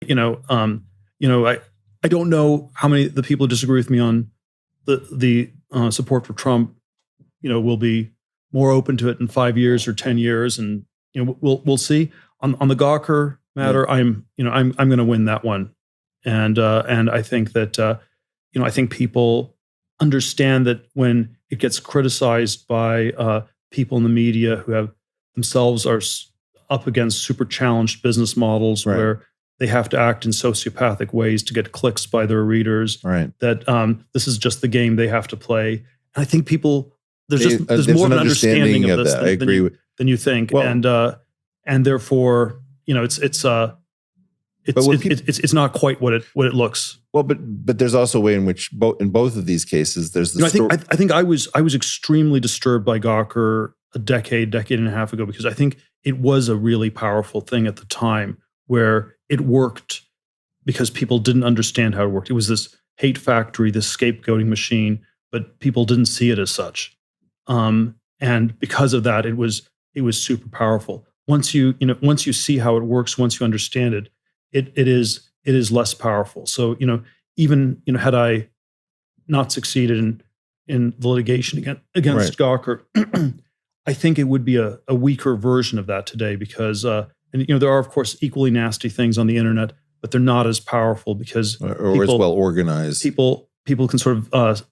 I don't know how many of the people who disagree with me on the support for Trump, will be more open to it in 5 years or 10 years, and we'll see. On the Gawker matter, I'm going to win that one, and I think that I think people understand that when it gets criticized by people in the media who have themselves are up against super challenged business models where they have to act in sociopathic ways to get clicks by their readers. Right. That this is just the game they have to play. And I think there's more of an understanding of this than you think, well, and therefore it's not quite what it looks. Well, but there's also a way in which in both of these cases there's the story. I think I was extremely disturbed by Gawker a decade and a half ago, because I think it was a really powerful thing at the time where it worked because people didn't understand how it worked. It was this hate factory, this scapegoating machine, but people didn't see it as such. And because of that, it was super powerful. Once you see how it works, once you understand it, it is less powerful. So, even had I not succeeded in the litigation against Gawker, I think it would be a weaker version of that today, because there are, of course, equally nasty things on the internet, but they're not as powerful because or as well organized. People can sort of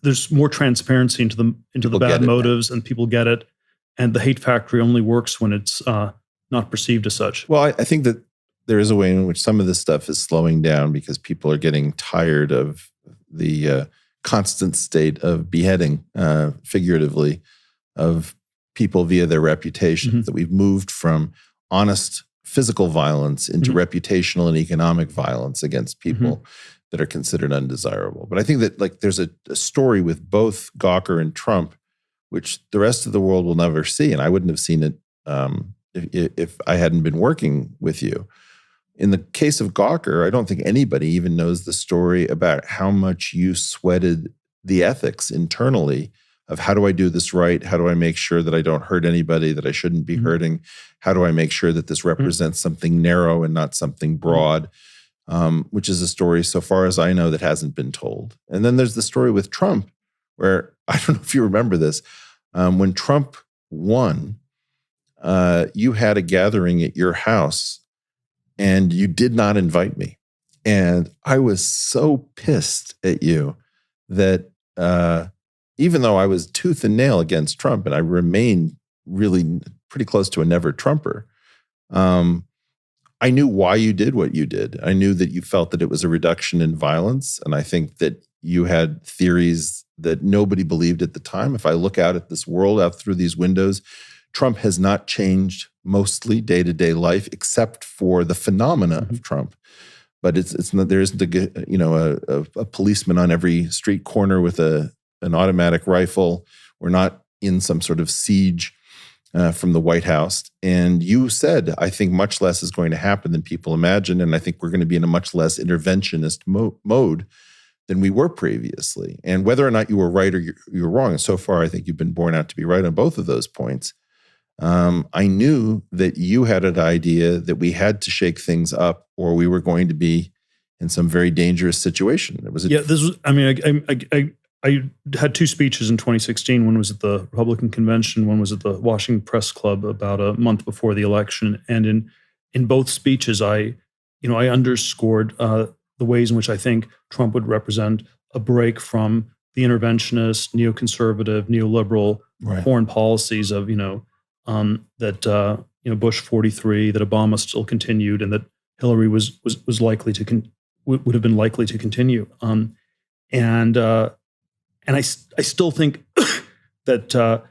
there's more transparency into the bad motives, and people get it. And the hate factory only works when it's not perceived as such. Well, I think that there is a way in which some of this stuff is slowing down because people are getting tired of the constant state of beheading, figuratively, of people via their reputation. That we've moved from honest physical violence into reputational and economic violence against people that are considered undesirable. But I think that there's a story with both Gawker and Trump, which the rest of the world will never see, and I wouldn't have seen it if I hadn't been working with you. In the case of Gawker, I don't think anybody even knows the story about how much you sweated the ethics internally of how do I do this right? How do I make sure that I don't hurt anybody that I shouldn't be hurting? How do I make sure that this represents something narrow and not something broad? Which is a story, so far as I know, that hasn't been told. And then there's the story with Trump, where, I don't know if you remember this, when Trump won, you had a gathering at your house and you did not invite me. And I was so pissed at you that even though I was tooth and nail against Trump, and I remained really pretty close to a never Trumper, I knew why you did what you did. I knew that you felt that it was a reduction in violence. And I think that you had theories that nobody believed at the time. If I look out at this world, out through these windows, Trump has not changed mostly day-to-day life, except for the phenomena of Trump. But it's not, there isn't a policeman on every street corner with an automatic rifle. We're not in some sort of siege from the White House. And you said, I think much less is going to happen than people imagine. And I think we're going to be in a much less interventionist mode than we were previously. And whether or not you were right or you were wrong, and so far I think you've been borne out to be right on both of those points, I knew that you had an idea that we had to shake things up or we were going to be in some very dangerous situation. I had two speeches in 2016. One was at the Republican convention. One was at the Washington Press Club about a month before the election. And in both speeches, I underscored the ways in which I think Trump would represent a break from the interventionist, neoconservative, neoliberal foreign policies of Bush 43, that Obama still continued, and that Hillary was likely to would have been likely to continue. And I still think that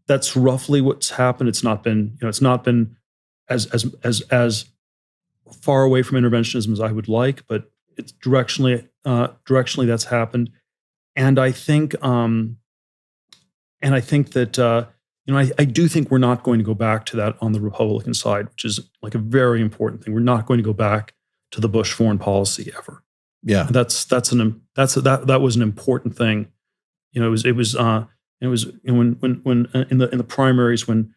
that's roughly what's happened. It's not been as far away from interventionism as I would like, but it's directionally that's happened. And I think that I do think we're not going to go back to that on the Republican side, which is like a very important thing. We're not going to go back to the Bush foreign policy ever. Yeah, that was an important thing. It was when in the primaries, when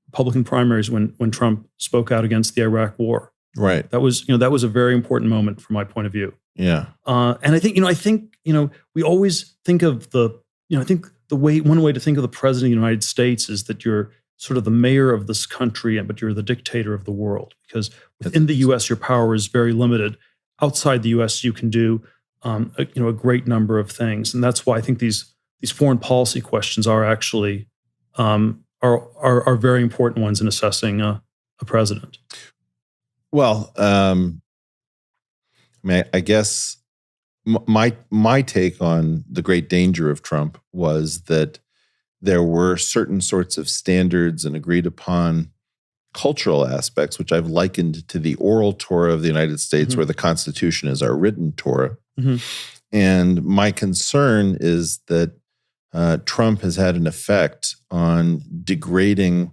Republican primaries, when Trump spoke out against the Iraq War, Right. That was a very important moment from my point of view. Yeah. And I think we always think of I think one way to think of the president of the United States is that you're sort of the mayor of this country, but you're the dictator of the world, because within the U.S. your power is very limited. Outside the U.S. you can do a great number of things, and that's why I think these foreign policy questions are actually are very important ones in assessing a president. Well, I guess my take on the great danger of Trump was that there were certain sorts of standards and agreed upon cultural aspects, which I've likened to the oral Torah of the United States, Mm-hmm. where the Constitution is our written Torah. Mm-hmm. And my concern is that Trump has had an effect on degrading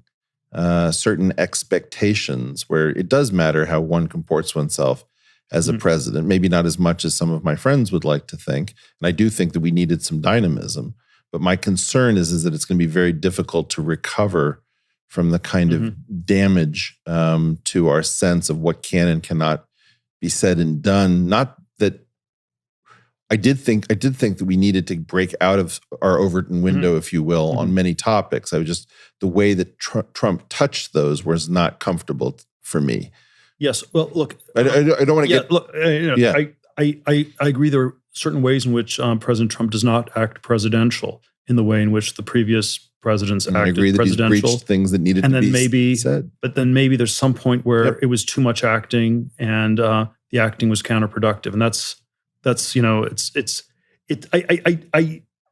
certain expectations, where it does matter how one comports oneself as a president, maybe not as much as some of my friends would like to think. And I do think that we needed some dynamism. But my concern is that it's going to be very difficult to recover from the kind of damage to our sense of what can and cannot be said and done. Not that I did think that we needed to break out of our Overton window, if you will, on many topics. I was just, the way that Trump touched those was not comfortable for me. Yes. Well, look, I don't want to get. Look, I agree. There are certain ways in which President Trump does not act presidential in the way in which the previous presidents acted I agree that presidential. he's breached things that needed and to then be said. But then maybe there's some point where it was too much acting, and the acting was counterproductive, and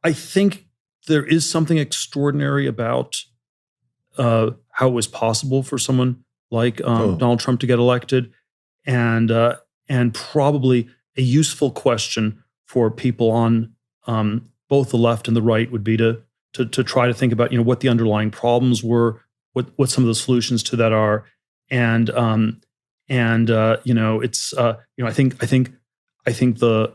I think there is something extraordinary about how it was possible for someone like Donald Trump to get elected, and probably a useful question for people on both the left and the right would be to try to think about what the underlying problems were, what some of the solutions to that are, and I think the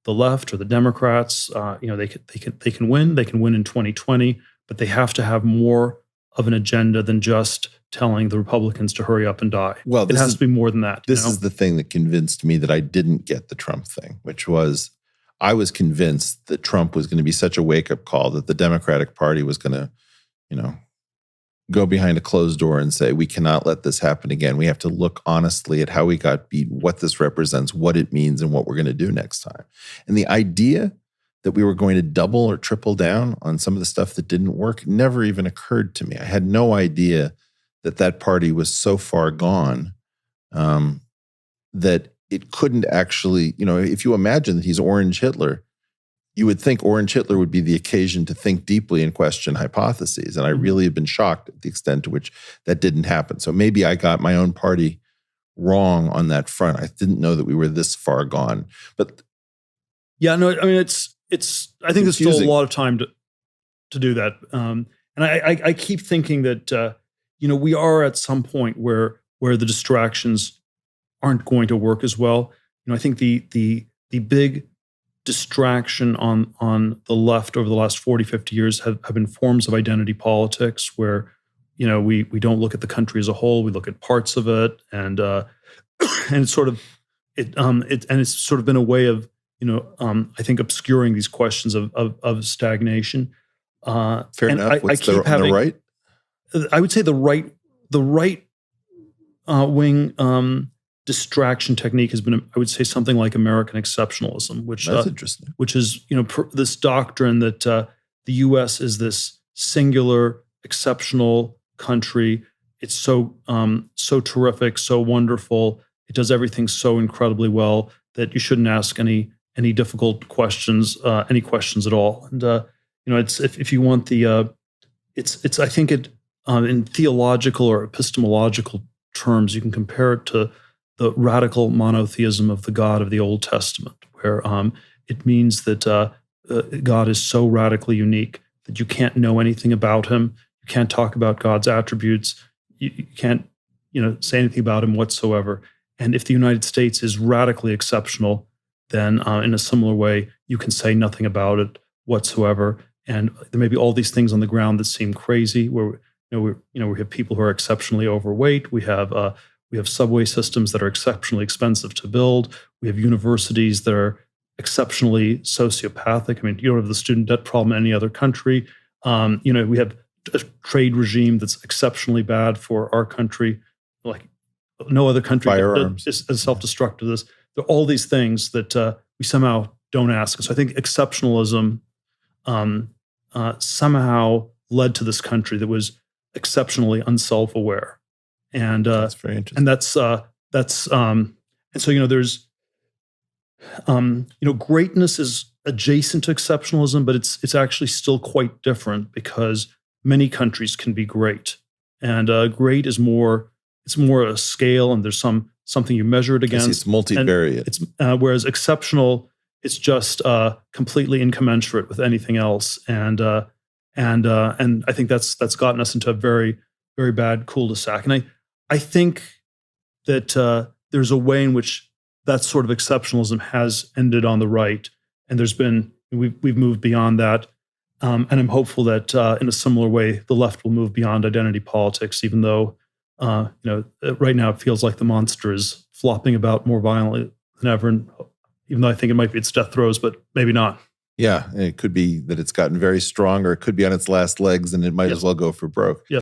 left or the Democrats, they can win in 2020, but they have to have more of an agenda than just telling the Republicans to hurry up and die. Well, it has to be more than that. This is the thing that convinced me that I didn't get the Trump thing, which was I was convinced that Trump was going to be such a wake-up call that the Democratic Party was going to, go behind a closed door and say, we cannot let this happen again. We have to look honestly at how we got beat, what this represents, what it means, and what we're going to do next time. And the idea that we were going to double or triple down on some of the stuff that didn't work never even occurred to me. I had no idea that party was so far gone that it couldn't actually, if you imagine that he's Orange Hitler, you would think Orange Hitler would be the occasion to think deeply and question hypotheses. And I really have been shocked at the extent to which that didn't happen. So maybe I got my own party wrong on that front. I didn't know that we were this far gone. But yeah, no, I mean, it's. I think there's still a lot of time to do that. And I keep thinking that we are at some point where the distractions aren't going to work as well. I think the big distraction on the left over the last 40, 50 years have been forms of identity politics, where we don't look at the country as a whole, we look at parts of it, and it's sort of it's sort of been a way of I think obscuring these questions of stagnation. Fair enough. What's the right? I would say the right wing distraction technique has been, I would say, something like American exceptionalism, which that's interesting. Which is this doctrine that the U.S. is this singular, exceptional country. It's so terrific, so wonderful. It does everything so incredibly well that you shouldn't ask any difficult questions, any questions at all. And it's if you want the it's I think it in theological or epistemological terms, you can compare it to the radical monotheism of the God of the Old Testament, where it means that God is so radically unique that you can't know anything about him. You can't talk about God's attributes. You can't say anything about him whatsoever. And if the United States is radically exceptional, then in a similar way, you can say nothing about it whatsoever. And there may be all these things on the ground that seem crazy, where we have people who are exceptionally overweight. We have We have subway systems that are exceptionally expensive to build. We have universities that are exceptionally sociopathic. I mean, you don't have the student debt problem in any other country. We have a trade regime that's exceptionally bad for our country, like no other country is as self-destructive as this. There are all these things that we somehow don't ask. So I think exceptionalism somehow led to this country that was exceptionally unself-aware, and that's very interesting. And so there's greatness is adjacent to exceptionalism, but it's actually still quite different because many countries can be great, and great is more. It's more a scale, and there's something you measure it against. It's multivariate. It's whereas exceptional, it's just completely incommensurate with anything else, and I think that's gotten us into a very, very bad cul-de-sac. And I think that there's a way in which that sort of exceptionalism has ended on the right, and we've moved beyond that. And I'm hopeful that in a similar way, the left will move beyond identity politics, even though right now it feels like the monster is flopping about more violently than ever. And even though I think it might be its death throes, but maybe not. Yeah, and it could be that it's gotten very strong, or it could be on its last legs, and it might as well go for broke. Yes.